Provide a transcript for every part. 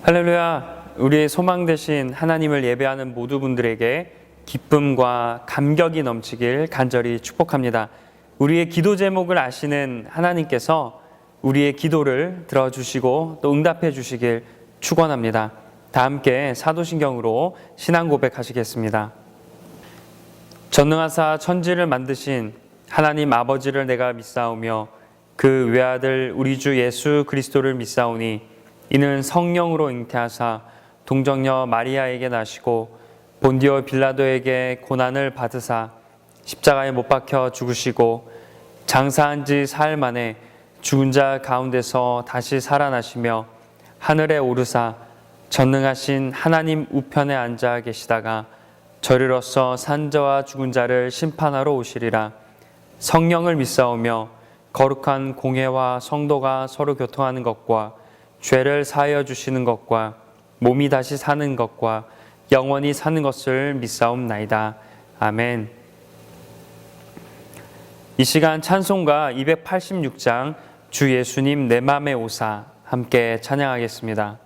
할렐루야. 우리의 소망 되신 하나님을 예배하는 모두 분들에게 기쁨과 감격이 넘치길 간절히 축복합니다. 우리의 기도 제목을 아시는 하나님께서 우리의 기도를 들어주시고 또 응답해 주시길 축원합니다. 다 함께 사도신경으로 신앙 고백하시겠습니다. 전능하사 천지를 만드신 하나님 아버지를 내가 믿사오며 그 외아들 우리 주 예수 그리스도를 믿사오니 이는 성령으로 잉태하사 동정녀 마리아에게 나시고 본디오 빌라도에게 고난을 받으사 십자가에 못 박혀 죽으시고 장사한 지 사흘 만에 죽은 자 가운데서 다시 살아나시며 하늘에 오르사 전능하신 하나님 우편에 앉아 계시다가 저리로서 산자와 죽은 자를 심판하러 오시리라. 성령을 믿사오며 거룩한 공회와 성도가 서로 교통하는 것과 죄를 사하여 주시는 것과 몸이 다시 사는 것과 영원히 사는 것을 믿사옵나이다. 아멘. 이 시간 찬송가 286장 주 예수님 내 맘에 오사 함께 찬양하겠습니다.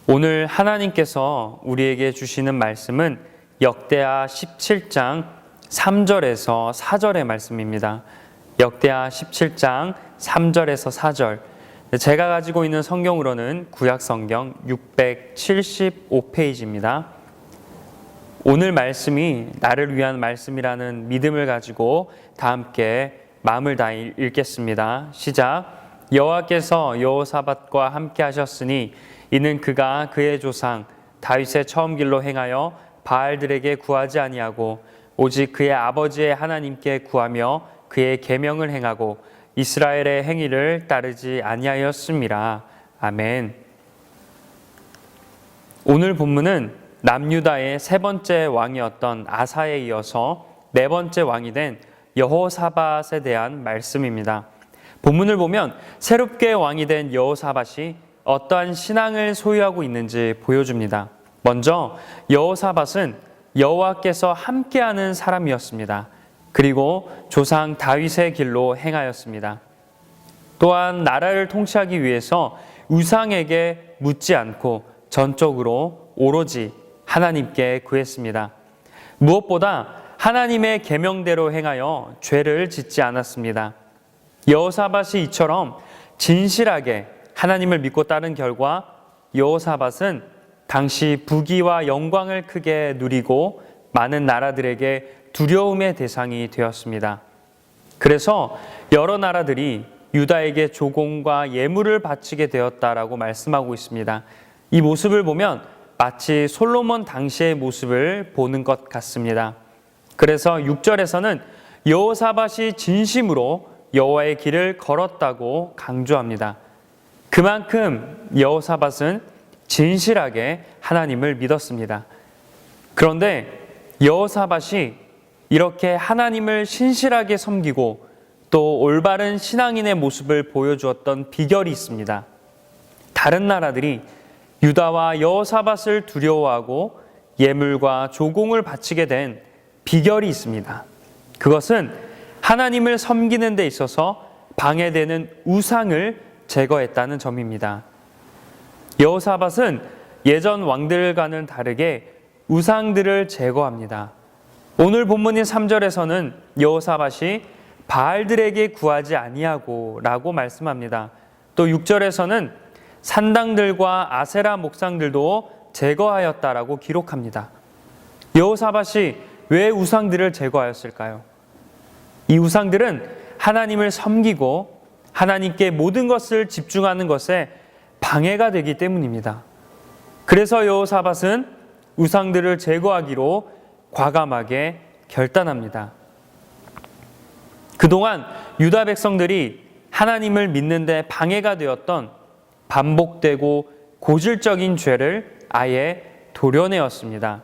오늘 하나님께서 우리에게 주시는 말씀은 역대하 17장 3절에서 4절의 말씀입니다. 역대하 17장 3절에서 4절. 제가 가지고 있는 성경으로는 구약성경 675페이지입니다. 오늘 말씀이 나를 위한 말씀이라는 믿음을 가지고 다 함께 마음을 다해 읽겠습니다. 시작. 여호와께서 여호사밧과 함께 하셨으니 이는 그가 그의 조상 다윗의 처음 길로 행하여 바알들에게 구하지 아니하고 오직 그의 아버지의 하나님께 구하며 그의 계명을 행하고 이스라엘의 행위를 따르지 아니하였음이라. 아멘. 오늘 본문은 남유다의 세 번째 왕이었던 아사에 이어서 네 번째 왕이 된 여호사밧에 대한 말씀입니다. 본문을 보면 새롭게 왕이 된 여호사밧이 어떠한 신앙을 소유하고 있는지 보여줍니다. 먼저 여호사밧은 여호와께서 함께하는 사람이었습니다. 그리고 조상 다윗의 길로 행하였습니다. 또한 나라를 통치하기 위해서 우상에게 묻지 않고 전적으로 오로지 하나님께 구했습니다. 무엇보다 하나님의 계명대로 행하여 죄를 짓지 않았습니다. 여호사밧이 이처럼 진실하게 하나님을 믿고 따른 결과 여호사밧은 당시 부귀와 영광을 크게 누리고 많은 나라들에게 두려움의 대상이 되었습니다. 그래서 여러 나라들이 유다에게 조공과 예물을 바치게 되었다라고 말씀하고 있습니다. 이 모습을 보면 마치 솔로몬 당시의 모습을 보는 것 같습니다. 그래서 6절에서는 여호사밧이 진심으로 여호와의 길을 걸었다고 강조합니다. 그만큼 여호사밧은 진실하게 하나님을 믿었습니다. 그런데 여호사밧이 이렇게 하나님을 신실하게 섬기고 또 올바른 신앙인의 모습을 보여주었던 비결이 있습니다. 다른 나라들이 유다와 여호사밧을 두려워하고 예물과 조공을 바치게 된 비결이 있습니다. 그것은 하나님을 섬기는 데 있어서 방해되는 우상을 제거했다는 점입니다. 여호사밧은 예전 왕들과는 다르게 우상들을 제거합니다. 오늘 본문인 3절에서는 여호사밧이 바알들에게 구하지 아니하고 라고 말씀합니다. 또 6절에서는 산당들과 아세라 목상들도 제거하였다라고 기록합니다. 여호사밧이 왜 우상들을 제거하였을까요? 이 우상들은 하나님을 섬기고 하나님께 모든 것을 집중하는 것에 방해가 되기 때문입니다. 그래서 여호사밧은 우상들을 제거하기로 과감하게 결단합니다. 그동안 유다 백성들이 하나님을 믿는데 방해가 되었던 반복되고 고질적인 죄를 아예 도려내었습니다.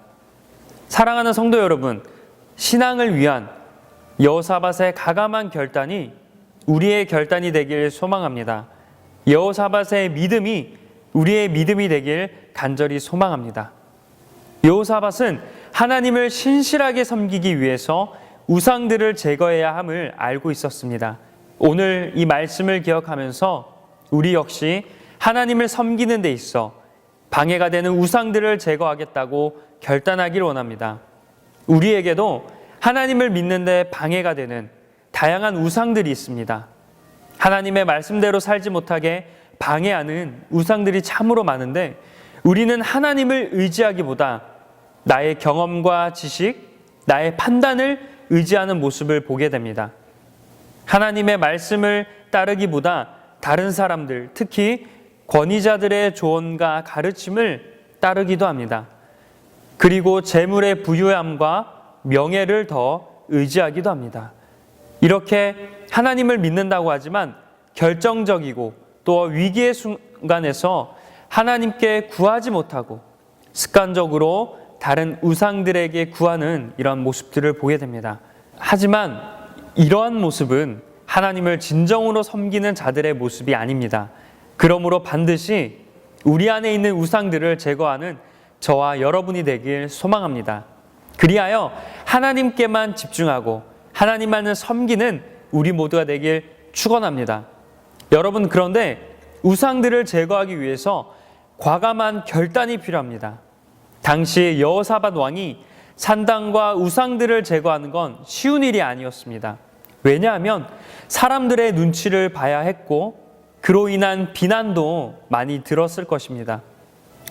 사랑하는 성도 여러분, 신앙을 위한 여호사밧의 가감한 결단이 우리의 결단이 되길 소망합니다. 여호사밧의 믿음이 우리의 믿음이 되길 간절히 소망합니다. 여호사밧은 하나님을 신실하게 섬기기 위해서 우상들을 제거해야 함을 알고 있었습니다. 오늘 이 말씀을 기억하면서 우리 역시 하나님을 섬기는 데 있어 방해가 되는 우상들을 제거하겠다고 결단하길 원합니다. 우리에게도 하나님을 믿는데 방해가 되는 다양한 우상들이 있습니다. 하나님의 말씀대로 살지 못하게 방해하는 우상들이 참으로 많은데 우리는 하나님을 의지하기보다 나의 경험과 지식, 나의 판단을 의지하는 모습을 보게 됩니다. 하나님의 말씀을 따르기보다 다른 사람들, 특히 권위자들의 조언과 가르침을 따르기도 합니다. 그리고 재물의 부유함과 명예를 더 의지하기도 합니다. 이렇게 하나님을 믿는다고 하지만 결정적이고 또 위기의 순간에서 하나님께 구하지 못하고 습관적으로 다른 우상들에게 구하는 이런 모습들을 보게 됩니다. 하지만 이러한 모습은 하나님을 진정으로 섬기는 자들의 모습이 아닙니다. 그러므로 반드시 우리 안에 있는 우상들을 제거하는 저와 여러분이 되길 소망합니다. 그리하여 하나님께만 집중하고 하나님만을 섬기는 우리 모두가 되길 축원합니다. 여러분, 그런데 우상들을 제거하기 위해서 과감한 결단이 필요합니다. 당시 여호사밧 왕이 산당과 우상들을 제거하는 건 쉬운 일이 아니었습니다. 왜냐하면 사람들의 눈치를 봐야 했고 그로 인한 비난도 많이 들었을 것입니다.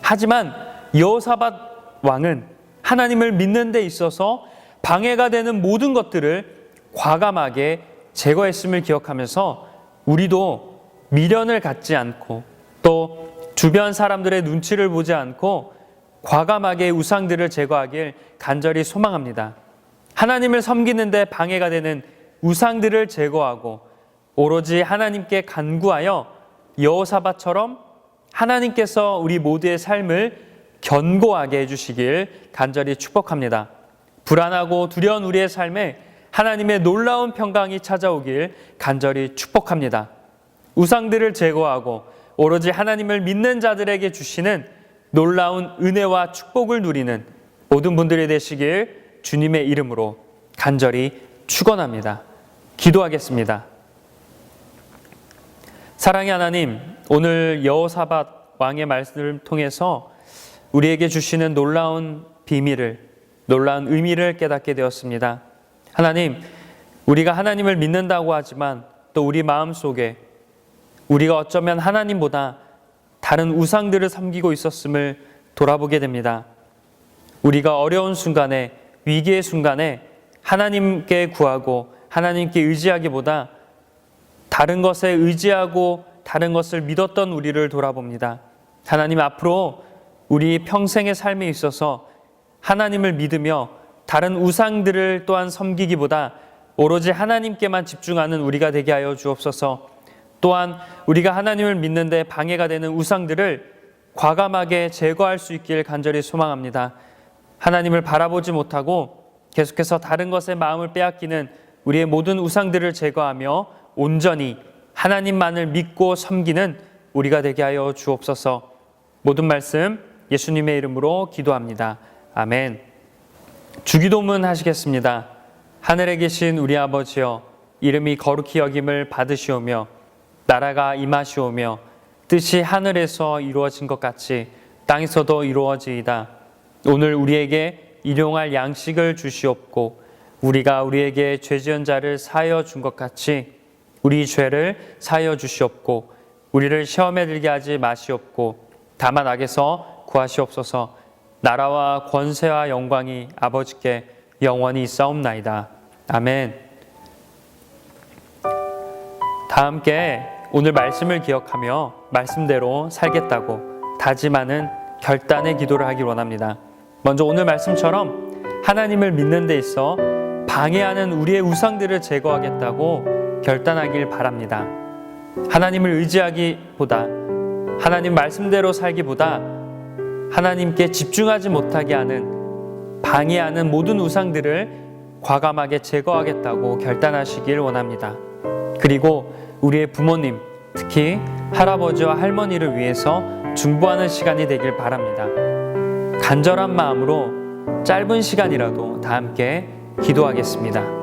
하지만 여호사밧 왕은 하나님을 믿는 데 있어서 방해가 되는 모든 것들을 과감하게 제거했음을 기억하면서 우리도 미련을 갖지 않고 또 주변 사람들의 눈치를 보지 않고 과감하게 우상들을 제거하길 간절히 소망합니다. 하나님을 섬기는 데 방해가 되는 우상들을 제거하고 오로지 하나님께 간구하여 여호사밧처럼 하나님께서 우리 모두의 삶을 견고하게 해주시길 간절히 축복합니다. 불안하고 두려운 우리의 삶에 하나님의 놀라운 평강이 찾아오길 간절히 축복합니다. 우상들을 제거하고 오로지 하나님을 믿는 자들에게 주시는 놀라운 은혜와 축복을 누리는 모든 분들이 되시길 주님의 이름으로 간절히 축원합니다. 기도하겠습니다. 사랑의 하나님, 오늘 여호사밧 왕의 말씀을 통해서 우리에게 주시는 놀라운 비밀을, 놀라운 의미를 깨닫게 되었습니다. 하나님, 우리가 하나님을 믿는다고 하지만 또 우리 마음속에 우리가 어쩌면 하나님보다 다른 우상들을 섬기고 있었음을 돌아보게 됩니다. 우리가 어려운 순간에, 위기의 순간에 하나님께 구하고 하나님께 의지하기보다 다른 것에 의지하고 다른 것을 믿었던 우리를 돌아봅니다. 하나님, 앞으로 우리 평생의 삶에 있어서 하나님을 믿으며 다른 우상들을 또한 섬기기보다 오로지 하나님께만 집중하는 우리가 되게 하여 주옵소서. 또한 우리가 하나님을 믿는데 방해가 되는 우상들을 과감하게 제거할 수 있길 간절히 소망합니다. 하나님을 바라보지 못하고 계속해서 다른 것에 마음을 빼앗기는 우리의 모든 우상들을 제거하며 온전히 하나님만을 믿고 섬기는 우리가 되게 하여 주옵소서. 모든 말씀 예수님의 이름으로 기도합니다. 아멘. 주기도문 하시겠습니다. 하늘에 계신 우리 아버지여, 이름이 거룩히 여김을 받으시오며 나라가 임하시오며 뜻이 하늘에서 이루어진 것 같이 땅에서도 이루어지이다. 오늘 우리에게 일용할 양식을 주시옵고 우리가 우리에게 죄 지은 자를 사하여 준 것 같이 우리 죄를 사하여 주시옵고 우리를 시험에 들게 하지 마시옵고 다만 악에서 구하시옵소서. 나라와 권세와 영광이 아버지께 영원히 있사옵나이다. 아멘. 다 함께 오늘 말씀을 기억하며 말씀대로 살겠다고 다짐하는 결단의 기도를 하길 원합니다. 먼저 오늘 말씀처럼 하나님을 믿는 데 있어 방해하는 우리의 우상들을 제거하겠다고 결단하길 바랍니다. 하나님을 의지하기보다, 하나님 말씀대로 살기보다 하나님께 집중하지 못하게 하는, 방해하는 모든 우상들을 과감하게 제거하겠다고 결단하시길 원합니다. 그리고 우리의 부모님, 특히 할아버지와 할머니를 위해서 중보하는 시간이 되길 바랍니다. 간절한 마음으로 짧은 시간이라도 다 함께 기도하겠습니다.